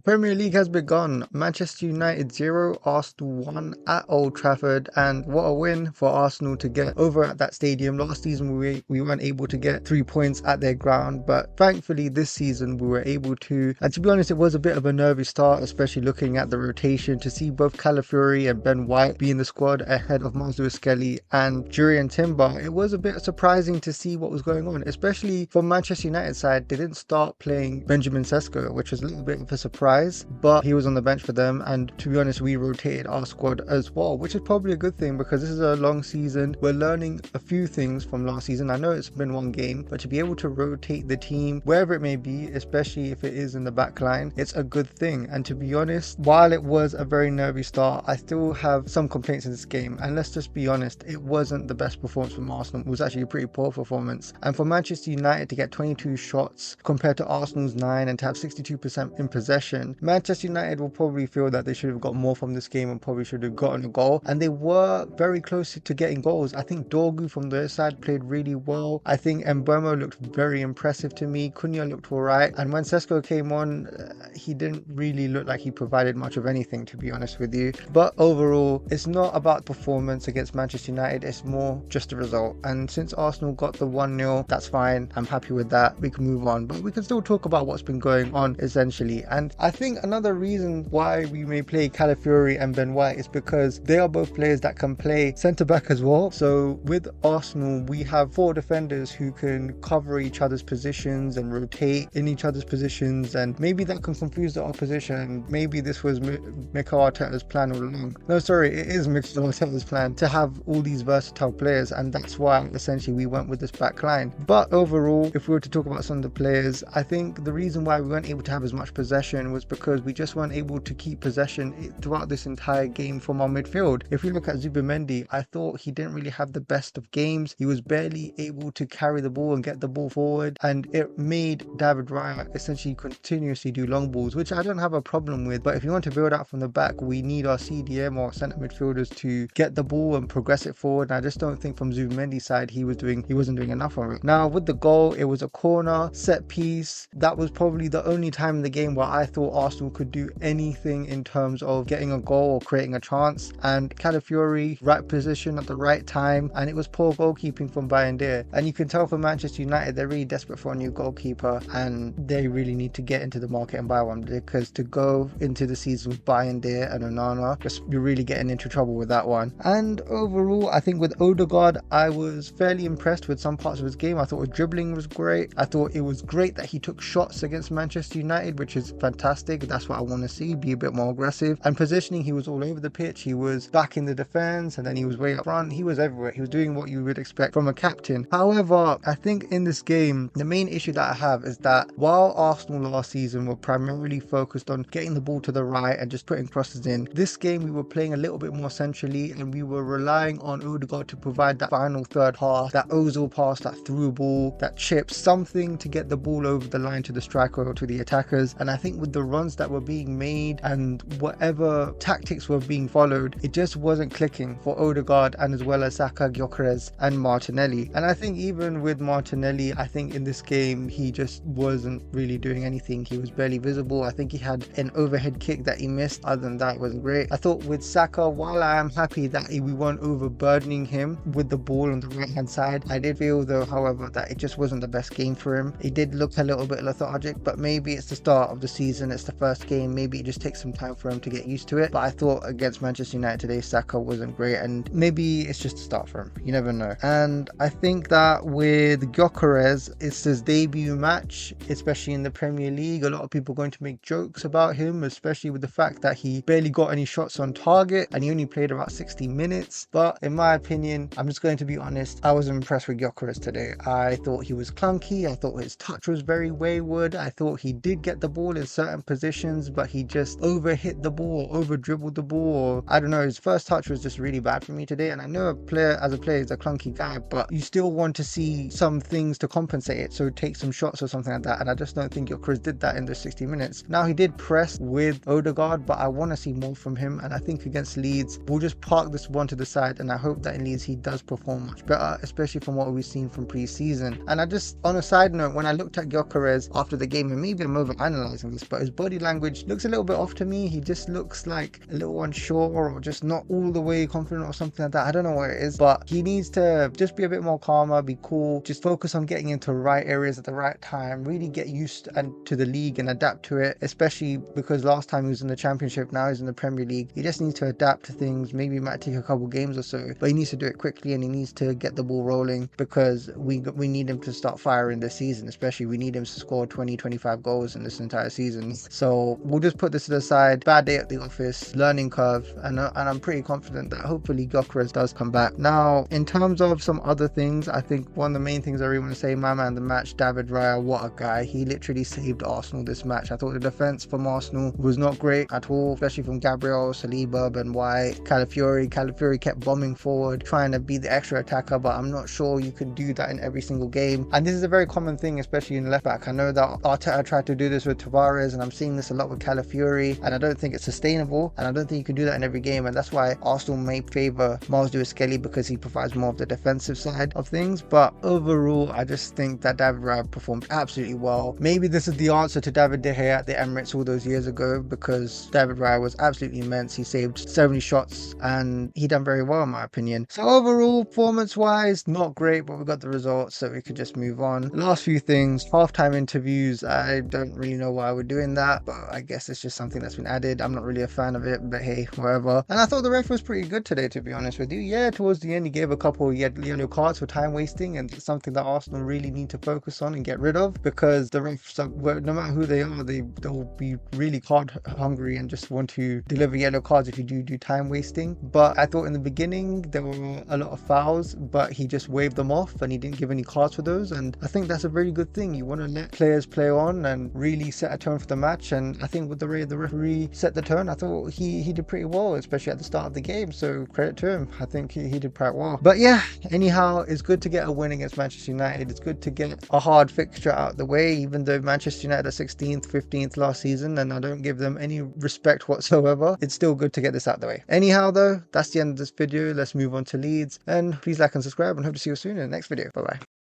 Premier League has begun. Manchester United 0, Arsenal 1 at Old Trafford, and what a win for Arsenal to get over at that stadium. Last season we weren't able to get 3 points at their ground, but thankfully this season we were able to. And to be honest, it was a bit of a nervy start, especially looking at the rotation, to see both Calafiori and Ben White be in the squad ahead of Skelly and Jurriën Timber. It was a bit surprising to see what was going on, especially from Manchester United side. They didn't start playing Benjamin Sesko, which was a little bit of a surprise, but he was on the bench for them, and to be honest we rotated our squad as well, which is probably a good thing because this is a long season. We're learning a few things from last season. I know it's been one game, but to be able to rotate the team wherever it may be, especially if it is in the back line, it's a good thing. And to be honest, while it was a very nervy start, I still have some complaints in this game, and let's just be honest, it wasn't the best performance from Arsenal. It was actually a pretty poor performance, and for Manchester United to get 22 shots compared to Arsenal's 9 and to have 62% in possession, Manchester United will probably feel that they should have got more from this game and probably should have gotten a goal, and they were very close to getting goals. I think Dorgu from their side played really well. I think Mbeumo looked very impressive to me. Cunha looked alright, and when Sesko came on, he didn't really look like he provided much of anything, to be honest with you. But overall, it's not about performance against Manchester United, it's more just a result. And since Arsenal got the 1-0, that's fine. I'm happy with that. We can move on, but we can still talk about what's been going on essentially. And I think another reason why we may play Calafiori and Ben White is because they are both players that can play centre back as well. So with Arsenal, we have 4 defenders who can cover each other's positions and rotate in each other's positions, and maybe that can confuse the opposition. Maybe this was Mikel Arteta's plan all along. No, sorry, it is Mikel Arteta's plan to have all these versatile players, and that's why essentially we went with this back line. But overall, if we were to talk about some of the players, I think the reason why we weren't able to have as much possession was because we just weren't able to keep possession throughout this entire game from our midfield. If we look at Zubimendi, I thought he didn't really have the best of games. He was barely able to carry the ball and get the ball forward, and it made David Raya essentially continuously do long balls, which I don't have a problem with. But if you want to build out from the back, we need our CDM or centre midfielders to get the ball and progress it forward, and I just don't think from Zubimendi's side he wasn't doing enough of it. Now with the goal, it was a corner set piece. That was probably the only time in the game where I thought Arsenal could do anything in terms of getting a goal or creating a chance, and Calafiori right position at the right time, and it was poor goalkeeping from Bayern. And you can tell for Manchester United they're really desperate for a new goalkeeper, and they really need to get into the market and buy one, because to go into the season with Bayern and Onana, you're really getting into trouble with that one. And overall, I think with Odegaard, I was fairly impressed with some parts of his game. I thought his dribbling was great. I thought it was great that he took shots against Manchester United, which is fantastic. That's what I want to see, be a bit more aggressive. And positioning, he was all over the pitch. He was back in the defense, and then he was way up front. He was everywhere. He was doing what you would expect from a captain. However, I think in this game, the main issue that I have is that while Arsenal last season were primarily focused on getting the ball to the right and just putting crosses in, this game we were playing a little bit more centrally, and we were relying on Odegaard to provide that final third pass, that Ozil pass, that through ball, that chip, something to get the ball over the line to the striker or to the attackers. And I think with the runs that were being made and whatever tactics were being followed, it just wasn't clicking for Odegaard, and as well as Saka, Gyokeres and Martinelli. And I think even with Martinelli, I think in this game he just wasn't really doing anything. He was barely visible. I think he had an overhead kick that he missed. Other than that, it wasn't great. I thought with Saka, while I am happy that we weren't overburdening him with the ball on the right hand side, I did feel though, however, that it just wasn't the best game for him. It did look a little bit lethargic, but maybe it's the start of the season, it's the first game, maybe it just takes some time for him to get used to it. But I thought against Manchester United today, Saka wasn't great, and maybe it's just a start for him, you never know. And I think that with Gyokeres, it's his debut match, especially in the Premier League. A lot of people are going to make jokes about him, especially with the fact that he barely got any shots on target and he only played about 60 minutes. But in my opinion, I'm just going to be honest, I was impressed with Gyokeres today. I thought he was clunky. I thought his touch was very wayward. I thought he did get the ball in certain positions, but he just overhit the ball, over dribbled the ball, or I don't know, his first touch was just really bad for me today. And I know as a player is a clunky guy, but you still want to see some things to compensate it, so take some shots or something like that, and I just don't think Gyokeres did that in the 60 minutes. Now he did press with Odegaard, but I want to see more from him, and I think against Leeds we'll just park this one to the side, and I hope that in Leeds he does perform much better, especially from what we've seen from pre-season. And I just, on a side note, when I looked at Gyokeres after the game, and maybe I'm over analysing this, but his body language looks a little bit off to me. He just looks like a little unsure or just not all the way confident or something like that. I don't know what it is, but he needs to just be a bit more calmer, be cool, just focus on getting into the right areas at the right time, really get used to the league and adapt to it, especially because last time he was in the Championship, now he's in the Premier League. He just needs to adapt to things. Maybe it might take a couple games or so, but he needs to do it quickly and he needs to get the ball rolling because we need him to start firing this season. Especially we need him to score 20-25 goals in this entire season. So we'll just put this to the side. Bad day at the office, learning curve, and I'm pretty confident that hopefully Gyokeres does come back. Now in terms of some other things, I think one of the main things I really want to say, my man of the match, David Raya, what a guy. He literally saved Arsenal this match. I thought the defense from Arsenal was not great at all, especially from Gabriel, Saliba, Ben White, Calafiori. Calafiori kept bombing forward, trying to be the extra attacker, but I'm not sure you can do that in every single game. And this is a very common thing, especially in left back. I know that Arteta tried to do this with Tavares, and I'm seeing this a lot with Calafiori, and I don't think it's sustainable, and I don't think you can do that in every game, and that's why Arsenal may favour Miles Lewis-Skelly, because he provides more of the defensive side of things. But overall, I just think that David Raya performed absolutely well. Maybe this is the answer to David De Gea at the Emirates all those years ago, because David Raya was absolutely immense. He saved 70 shots and he done very well in my opinion. So overall, performance wise, not great, but we got the results, so we could just move on. Last few things, halftime interviews, I don't really know why we're doing that, but I guess it's just something that's been added. I'm not really a fan of it, but hey, whatever. And I thought the ref was pretty good today, to be honest with you. Yeah, towards the end he gave a couple yellow cards for time wasting, and it's something that Arsenal really need to focus on and get rid of, because the refs, no matter who they are, they'll be really card hungry and just want to deliver yellow cards if you do time wasting. But I thought in the beginning there were a lot of fouls, but he just waved them off and he didn't give any cards for those, and I think that's a very good thing. You want to let players play on and really set a tone for the match, and I think with the way the referee set the tone, I thought he did pretty well, especially at the start of the game, so credit to him. I think he did quite well. But yeah, anyhow, it's good to get a win against Manchester United. It's good to get a hard fixture out of the way, even though Manchester United are 16th, 15th last season, and I don't give them any respect whatsoever. It's still good to get this out of the way. Anyhow though, that's the end of this video. Let's move on to Leeds, and please like and subscribe, and hope to see you soon in the next video. Bye bye.